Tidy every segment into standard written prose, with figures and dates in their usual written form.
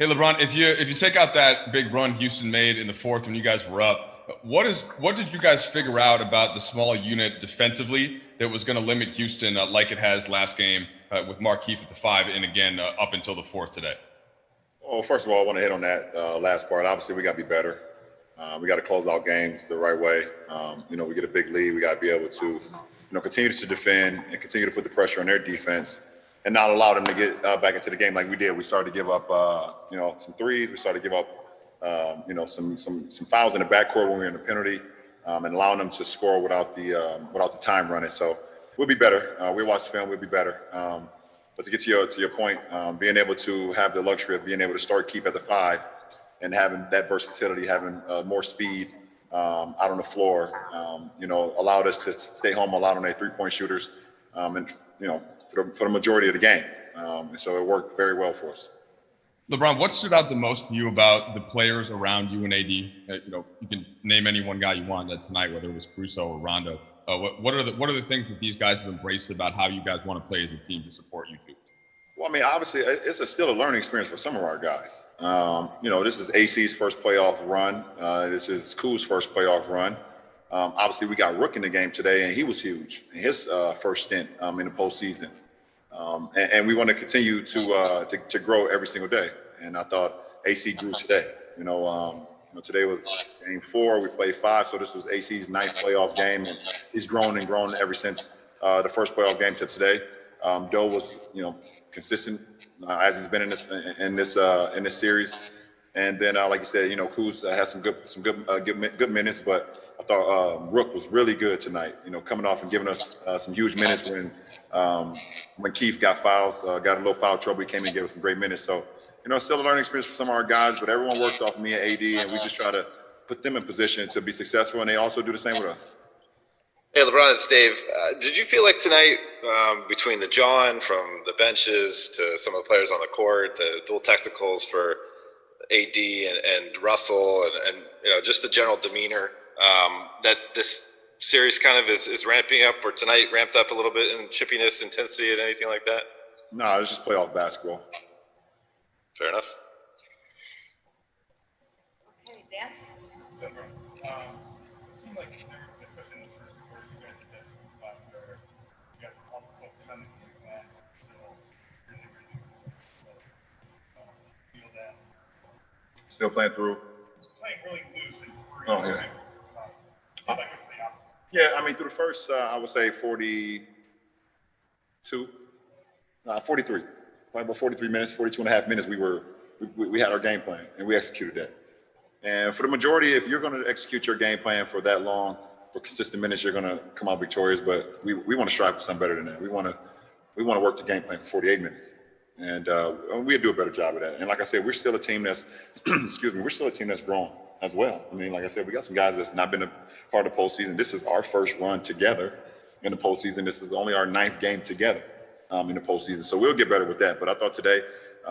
Hey, LeBron, if you take out that big run Houston made in the fourth when you guys were up, what did you guys figure out about the small unit defensively that was going to limit Houston like it has last game with Markieff at the 5 and again up until the fourth today? Well, first of all, I want to hit on that last part. Obviously, we got to be better. We got to close out games the right way. We get a big lead. We got to be able to, continue to defend and continue to put the pressure on their defense and not allow them to get back into the game like we did. We started to give up, some threes. We started to give up, some fouls in the backcourt when we were in the penalty, and allowing them to score without the time running. So we'll be better. We watch film. We'll be better. But to get to your point, being able to have the luxury of being able to start keep at the 5 and having that versatility, having more speed out on the floor, allowed us to stay home a lot on their three-point shooters, for the majority of the game. And so it worked very well for us. LeBron, what stood out the most to you about the players around you and AD? You can name any one guy you want that tonight, whether it was Caruso or Rondo. What are the things that these guys have embraced about how you guys want to play as a team to support you two? Well, I mean, obviously, it's still a learning experience for some of our guys. This is AC's first playoff run. This is Kuz's first playoff run. Obviously, we got Rook in the game today, and he was huge in his first stint in the postseason. And we want to continue to grow every single day. And I thought AC grew today. Today was game 4. We played 5, so this was AC's 9th playoff game, and he's grown and grown ever since the first playoff game to today. Doe was, consistent as he's been in this series, and then like you said, Kuz had some good minutes, but I thought Rook was really good tonight. Coming off and giving us some huge minutes when Keith got fouls, got a little foul trouble. He came in and gave us some great minutes. So. It's still a learning experience for some of our guys, but everyone works off me and AD, and we just try to put them in position to be successful, and they also do the same with us. Hey, LeBron, it's Dave. Did you feel like tonight, between the John from the benches to some of the players on the court, the dual technicals for AD and Russell, and just the general demeanor, that this series kind of is ramping up, or tonight ramped up a little bit in chippiness, intensity, and anything like that? No, it's just playoff basketball. Fair enough. Okay, Dan? It seemed like, especially in those first 2 quarters, you guys had that sweet spot where you guys were all focused on the game and still really, feel that. Still playing through. Playing really loose and free. Oh, yeah. Seemed like it was the opposite. Yeah, I mean, through the first, I would say 43. Probably about 43 minutes, 42 and a half minutes, we had our game plan, and we executed that. And for the majority, if you're going to execute your game plan for that long, for consistent minutes, you're going to come out victorious. But we want to strive for something better than that. We want to work the game plan for 48 minutes, and we'll do a better job of that. And like I said, we're still a team that's, we're still a team that's growing as well. I mean, like I said, we got some guys that's not been a part of the postseason. This is our first run together in the postseason. This is only our 9th game together. In the postseason. So we'll get better with that. But I thought today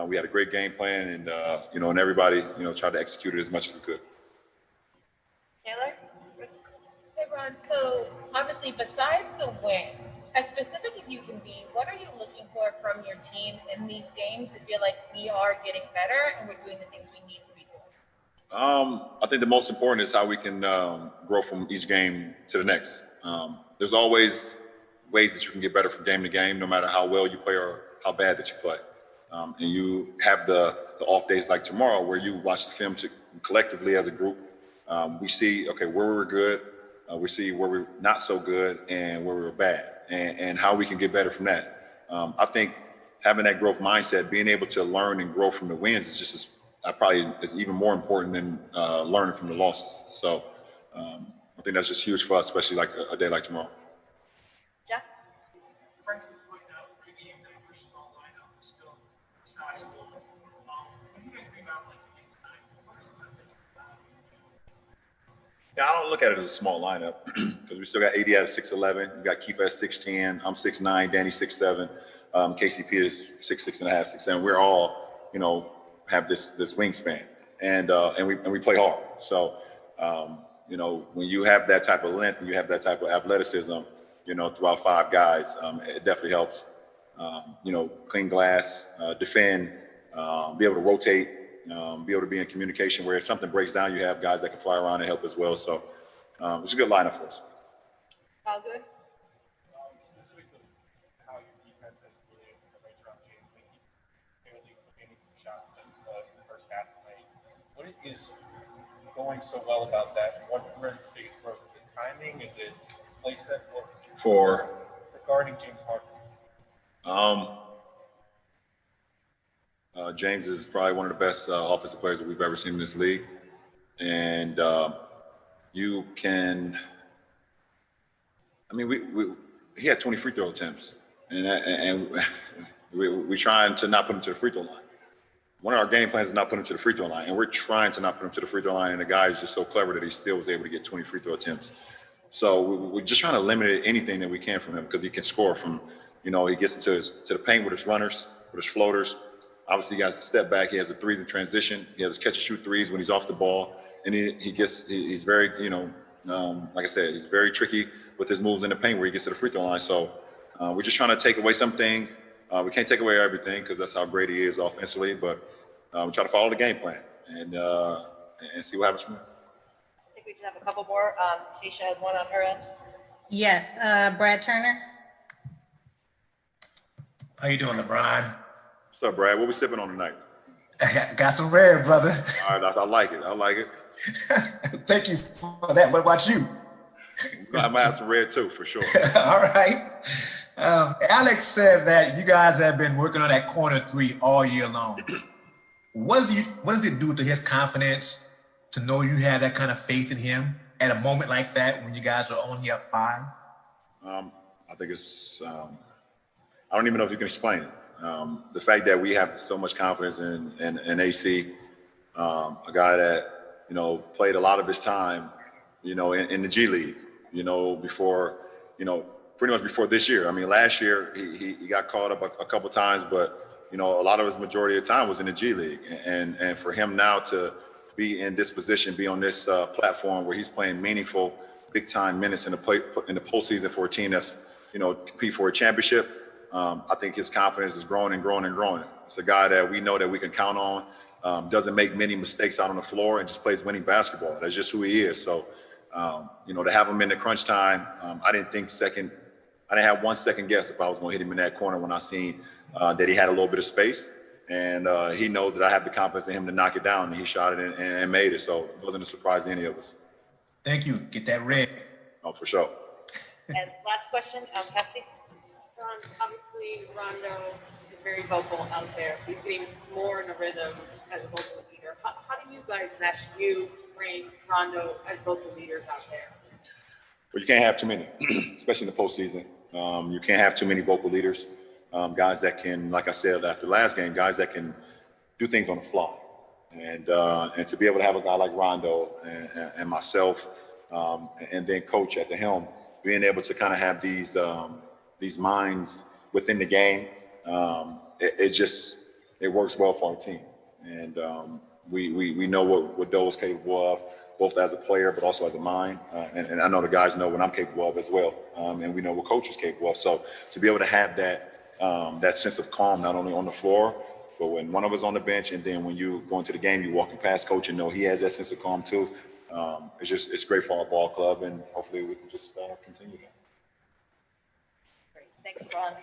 we had a great game plan, and, and everybody, tried to execute it as much as we could. Taylor? Hey, Ron. So obviously, besides the win, as specific as you can be, what are you looking for from your team in these games to feel like we are getting better and we're doing the things we need to be doing? I think the most important is how we can grow from each game to the next. There's always ways that you can get better from game to game, no matter how well you play or how bad that you play. And you have the off days like tomorrow where you watch the film collectively as a group. We see, okay, where we were good, we see where we're not so good and where we were bad, and how we can get better from that. I think having that growth mindset, being able to learn and grow from the wins is just probably is even more important than learning from the losses. So I think that's just huge for us, especially like a day like tomorrow. Yeah, I don't look at it as a small lineup because we still got AD at 6'11", we got Keith at 6'10", I'm 6'9", Danny 6'7", KCP is 6'6.5", 6'7". We're all, have this wingspan, and we play hard. So, when you have that type of length and you have that type of athleticism, throughout 5 guys, it definitely helps. Clean glass, defend, be able to rotate, be able to be in communication where if something breaks down, you have guys that can fly around and help as well. So it's a good lineup for us. All good? Specific to how your defense has really opened the range around James, like he barely took any shots in the first half tonight. What is going so well about that? Where's the biggest growth? Is it timing? Is it placement? Regarding James Harden? James is probably one of the best offensive players that we've ever seen in this league. And you can, I mean, he had 20 free throw attempts. And we're trying to not put him to the free throw line. One of our game plans is not put him to the free throw line. And we're trying to not put him to the free throw line. And the guy is just so clever that he still was able to get 20 free throw attempts. So we're just trying to limit anything that we can from him because he can score from, he gets to the paint with his runners, with his floaters. Obviously, he has a step back. He has the threes in transition. He has catch and shoot threes when he's off the ball. And he's very, like I said, he's very tricky with his moves in the paint where he gets to the free throw line. So we're just trying to take away some things. We can't take away everything because that's how great he is offensively. But we try to follow the game plan and see what happens from there. I think we just have a couple more. Tisha has one on her end. Yes, Brad Turner. How you doing, LeBron? What's up, Brad? What we sipping on tonight? Got some red, brother. All right, I like it. I like it. Thank you for that. What about you? I might have some red too, for sure. All right. Alex said that you guys have been working on that corner three all year long. What does it do to his confidence to know you have that kind of faith in him at a moment like that when you guys are only up 5? I think it's, I don't even know if you can explain it. The fact that we have so much confidence in AC, a guy that, played a lot of his time, in the G League, before, pretty much before this year. I mean, last year he got caught up a couple times, but, a lot of his majority of the time was in the G League. And for him now to be in this position, be on this platform where he's playing meaningful, big time minutes in the postseason for a team that's, compete for a championship. I think his confidence is growing and growing and growing. It's a guy that we know that we can count on, doesn't make many mistakes out on the floor and just plays winning basketball. That's just who he is. So, to have him in the crunch time, I didn't have 1 second guess if I was going to hit him in that corner when I seen that he had a little bit of space. And he knows that I have the confidence in him to knock it down, and he shot it and made it. So it wasn't a surprise to any of us. Thank you. Get that red. Oh, for sure. And last question, Kathy. Obviously, Rondo is very vocal out there. He's getting more in a rhythm as a vocal leader. How do you guys mesh frame Rondo as vocal leaders out there? Well, you can't have too many, especially in the postseason. You can't have too many vocal leaders, guys that can, like I said after the last game, guys that can do things on the fly. And to be able to have a guy like Rondo and myself, and then coach at the helm, being able to kind of have these minds within the game, it works well for our team. And we know what Doe's capable of, both as a player, but also as a mind. And I know the guys know what I'm capable of as well. And we know what coach is capable of. So to be able to have that sense of calm, not only on the floor, but when one of us on the bench, and then when you go into the game, you're walking past coach and know he has that sense of calm too. It's great for our ball club, and hopefully we can just continue that. Great. Thanks, Ron.